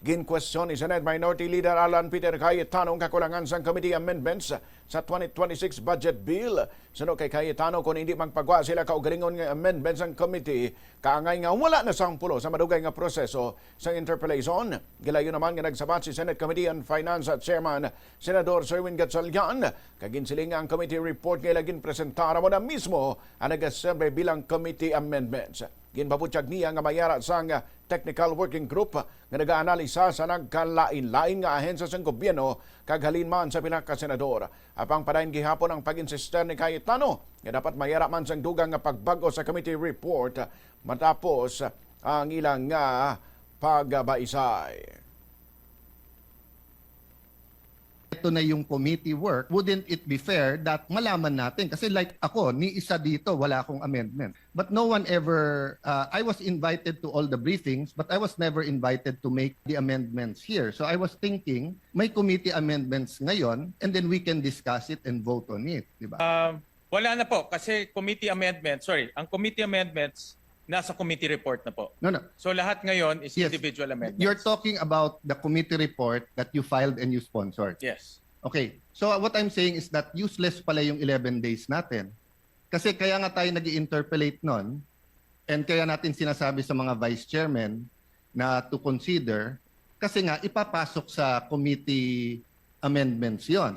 Gin-kwestyon ni Senate Minority Leader Alan Peter Cayetano ang kakulangan sa committee amendments sa 2026 budget bill. Suno kay Cayetano kung hindi magpagwa sila kaugalingon nga amendments ang committee, kaangay nga wala na sang pulo sa madugay nga proseso sa interpellation. Gilayo naman nga nagsabat si Senate Committee on Finance Chairman Senador Sherwin Gatchalian. Kaginsiling nga ang committee report nga laging presentara mo na mismo ang nag-assemble bilang committee amendments. Ginpabutyag niya nga mayara sang technical working group nga nag-aanalisa sa nagkalain-lain nga ahensya sa gobyerno kag halinman sa pila ka senador. Apang padayon gihapon ang pag-insister ni Cayetano nga dapat mayara man sang dugang nga pagbago sa committee report matapos ang ilang nga pagbaisay. Ito na yung committee work, wouldn't it be fair that malaman natin? Kasi like ako, ni isa dito, wala akong amendment. But no one ever, I was invited to all the briefings, but I was never invited to make the amendments here. So I was thinking, may committee amendments ngayon, and then we can discuss it and vote on it. Diba? Wala na po, kasi ang committee amendments, nasa committee report na po. No. So lahat ngayon is Yes. individual amendments. You're talking about the committee report that you filed and you sponsored. Yes. Okay. So what I'm saying is that useless pala yung 11 days natin. Kasi kaya nga tayo nag-interpellate nun and kaya natin sinasabi sa mga vice chairman na to consider kasi nga ipapasok sa committee amendments yon.